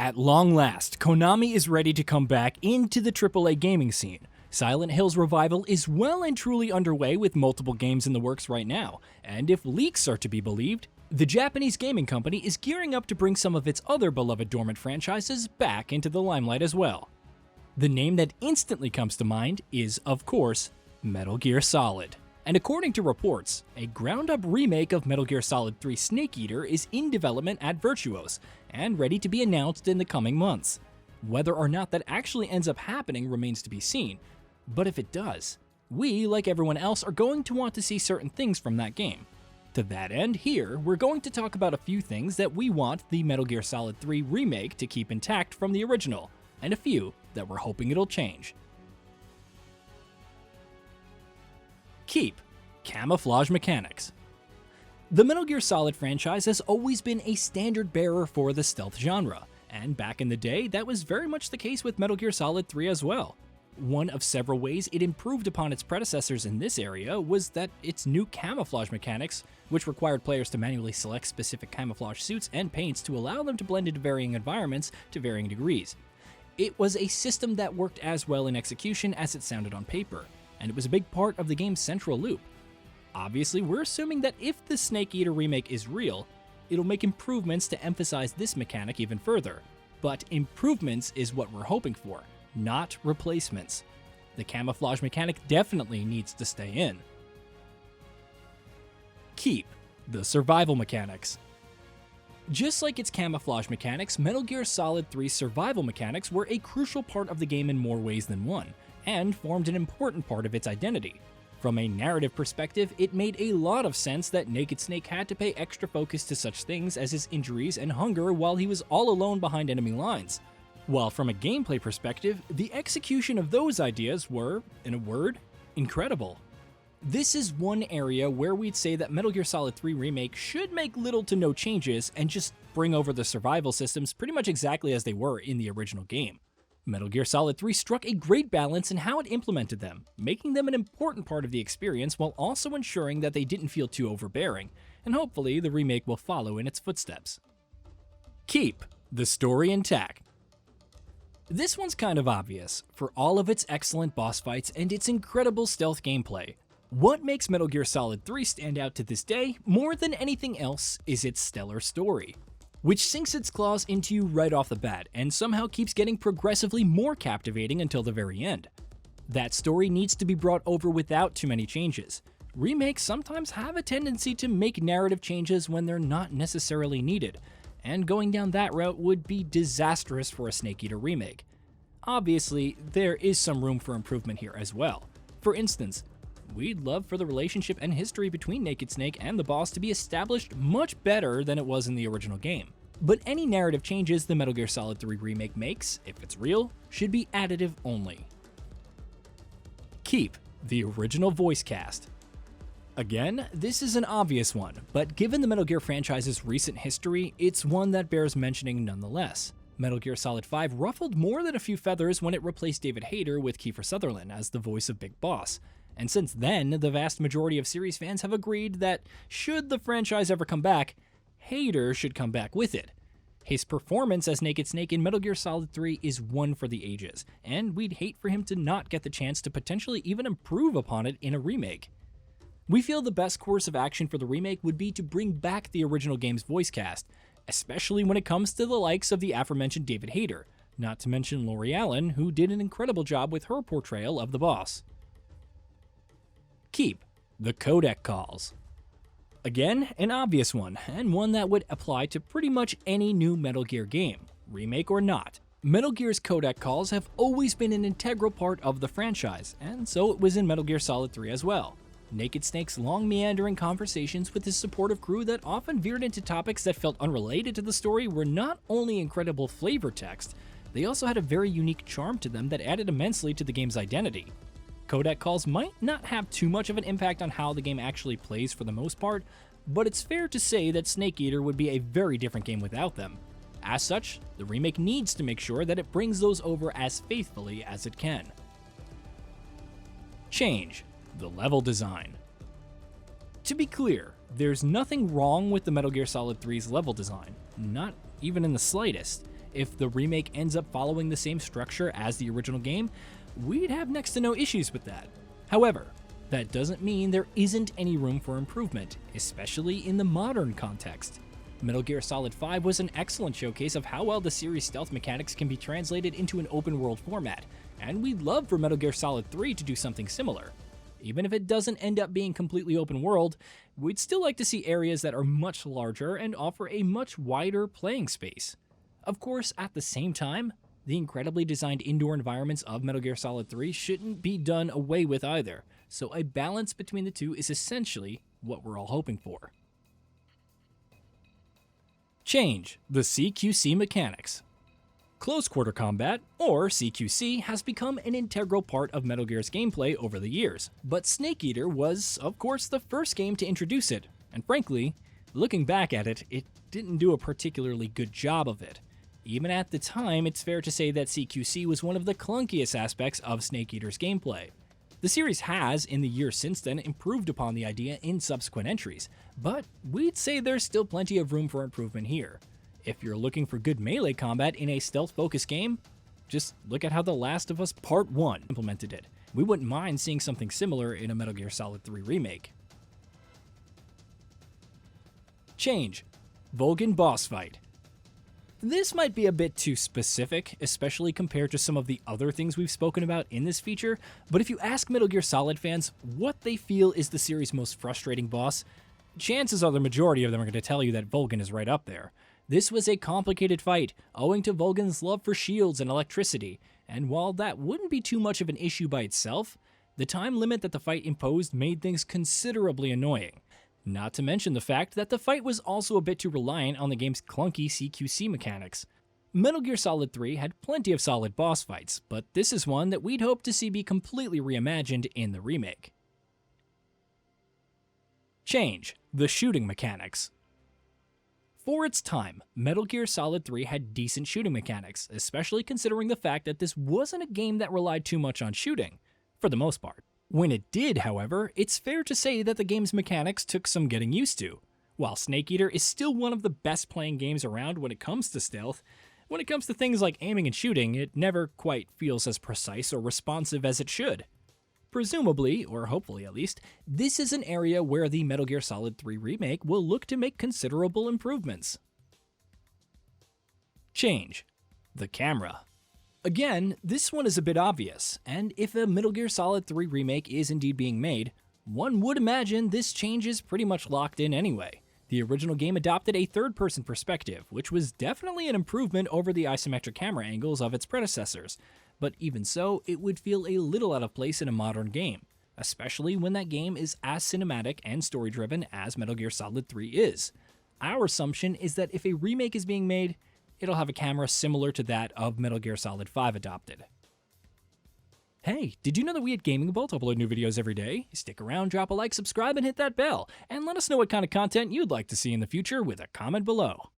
At long last, Konami is ready to come back into the AAA gaming scene. Silent Hill's revival is well and truly underway with multiple games in the works right now, and if leaks are to be believed, the Japanese gaming company is gearing up to bring some of its other beloved dormant franchises back into the limelight as well. The name that instantly comes to mind is, of course, Metal Gear Solid. And according to reports, a ground-up remake of Metal Gear Solid 3 Snake Eater is in development at Virtuos, and ready to be announced in the coming months. Whether or not that actually ends up happening remains to be seen, but if it does, we, like everyone else, are going to want to see certain things from that game. To that end, here, we're going to talk about a few things that we want the Metal Gear Solid 3 remake to keep intact from the original, and a few that we're hoping it'll change. Keep Camouflage Mechanics. The Metal Gear Solid franchise has always been a standard bearer for the stealth genre, and back in the day, that was very much the case with Metal Gear Solid 3 as well. One of several ways it improved upon its predecessors in this area was that its new camouflage mechanics, which required players to manually select specific camouflage suits and paints to allow them to blend into varying environments to varying degrees. It was a system that worked as well in execution as it sounded on paper, and it was a big part of the game's central loop. Obviously, we're assuming that if the Snake Eater remake is real, it'll make improvements to emphasize this mechanic even further. But improvements is what we're hoping for, not replacements. The camouflage mechanic definitely needs to stay in. Keep the survival mechanics. Just like its camouflage mechanics, Metal Gear Solid 3's survival mechanics were a crucial part of the game in more ways than one, and formed an important part of its identity. From a narrative perspective, it made a lot of sense that Naked Snake had to pay extra focus to such things as his injuries and hunger while he was all alone behind enemy lines. While from a gameplay perspective, the execution of those ideas were, in a word, incredible. This is one area where we'd say that Metal Gear Solid 3 Remake should make little to no changes and just bring over the survival systems pretty much exactly as they were in the original game. Metal Gear Solid 3 struck a great balance in how it implemented them, making them an important part of the experience while also ensuring that they didn't feel too overbearing, and hopefully the remake will follow in its footsteps. Keep the story intact. This one's kind of obvious, for all of its excellent boss fights and its incredible stealth gameplay. What makes Metal Gear Solid 3 stand out to this day, more than anything else, is its stellar story, which sinks its claws into you right off the bat and somehow keeps getting progressively more captivating until the very end. That story needs to be brought over without too many changes. Remakes sometimes have a tendency to make narrative changes when they're not necessarily needed, and going down that route would be disastrous for a Snake Eater remake. Obviously, there is some room for improvement here as well. For instance, we'd love for the relationship and history between Naked Snake and the boss to be established much better than it was in the original game. But any narrative changes the Metal Gear Solid 3 remake makes, if it's real, should be additive only. Keep the original voice cast. Again, this is an obvious one, but given the Metal Gear franchise's recent history, it's one that bears mentioning nonetheless. Metal Gear Solid 5 ruffled more than a few feathers when it replaced David Hayter with Kiefer Sutherland as the voice of Big Boss. And since then, the vast majority of series fans have agreed that, should the franchise ever come back, Hayter should come back with it. His performance as Naked Snake in Metal Gear Solid 3 is one for the ages, and we'd hate for him to not get the chance to potentially even improve upon it in a remake. We feel the best course of action for the remake would be to bring back the original game's voice cast, especially when it comes to the likes of the aforementioned David Hayter, not to mention Lori Allen, who did an incredible job with her portrayal of the boss. Keep the Codec Calls. Again, an obvious one, and one that would apply to pretty much any new Metal Gear game, remake or not. Metal Gear's Codec Calls have always been an integral part of the franchise, and so it was in Metal Gear Solid 3 as well. Naked Snake's long meandering conversations with his supportive crew that often veered into topics that felt unrelated to the story were not only incredible flavor text, they also had a very unique charm to them that added immensely to the game's identity. Codec Calls might not have too much of an impact on how the game actually plays for the most part, but it's fair to say that Snake Eater would be a very different game without them. As such, the remake needs to make sure that it brings those over as faithfully as it can. Change the level design. To be clear, there's nothing wrong with the Metal Gear Solid 3's level design, not even in the slightest. If the remake ends up following the same structure as the original game, we'd have next to no issues with that. However, that doesn't mean there isn't any room for improvement, especially in the modern context. Metal Gear Solid 5 was an excellent showcase of how well the series' stealth mechanics can be translated into an open-world format, and we'd love for Metal Gear Solid 3 to do something similar. Even if it doesn't end up being completely open world, we'd still like to see areas that are much larger and offer a much wider playing space. Of course, at the same time, the incredibly designed indoor environments of Metal Gear Solid 3 shouldn't be done away with either, so a balance between the two is essentially what we're all hoping for. Change the CQC mechanics. Close Quarter Combat, or CQC, has become an integral part of Metal Gear's gameplay over the years, but Snake Eater was, of course, the first game to introduce it, and frankly, looking back at it, it didn't do a particularly good job of it. Even at the time, it's fair to say that CQC was one of the clunkiest aspects of Snake Eater's gameplay. The series has, in the years since then, improved upon the idea in subsequent entries, but we'd say there's still plenty of room for improvement here. If you're looking for good melee combat in a stealth-focused game, just look at how The Last of Us Part 1 implemented it. We wouldn't mind seeing something similar in a Metal Gear Solid 3 remake. Change. Vulcan boss fight. This might be a bit too specific, especially compared to some of the other things we've spoken about in this feature, but if you ask Metal Gear Solid fans what they feel is the series' most frustrating boss, chances are the majority of them are going to tell you that Vulcan is right up there. This was a complicated fight, owing to Vulcan's love for shields and electricity, and while that wouldn't be too much of an issue by itself, the time limit that the fight imposed made things considerably annoying. Not to mention the fact that the fight was also a bit too reliant on the game's clunky CQC mechanics. Metal Gear Solid 3 had plenty of solid boss fights, but this is one that we'd hope to see be completely reimagined in the remake. Change the shooting mechanics. For its time, Metal Gear Solid 3 had decent shooting mechanics, especially considering the fact that this wasn't a game that relied too much on shooting, for the most part. When it did, however, it's fair to say that the game's mechanics took some getting used to. While Snake Eater is still one of the best playing games around when it comes to stealth, when it comes to things like aiming and shooting, it never quite feels as precise or responsive as it should. Presumably, or hopefully at least, this is an area where the Metal Gear Solid 3 remake will look to make considerable improvements. Change the camera. Again, this one is a bit obvious, and if a Metal Gear Solid 3 remake is indeed being made, one would imagine this change is pretty much locked in anyway. The original game adopted a third-person perspective, which was definitely an improvement over the isometric camera angles of its predecessors, but even so, it would feel a little out of place in a modern game, especially when that game is as cinematic and story-driven as Metal Gear Solid 3 is. Our assumption is that if a remake is being made, it'll have a camera similar to that of Metal Gear Solid 5 adopted. Hey, did you know that we at Gaming Vault upload new videos every day? Stick around, drop a like, subscribe, and hit that bell, and let us know what kind of content you'd like to see in the future with a comment below.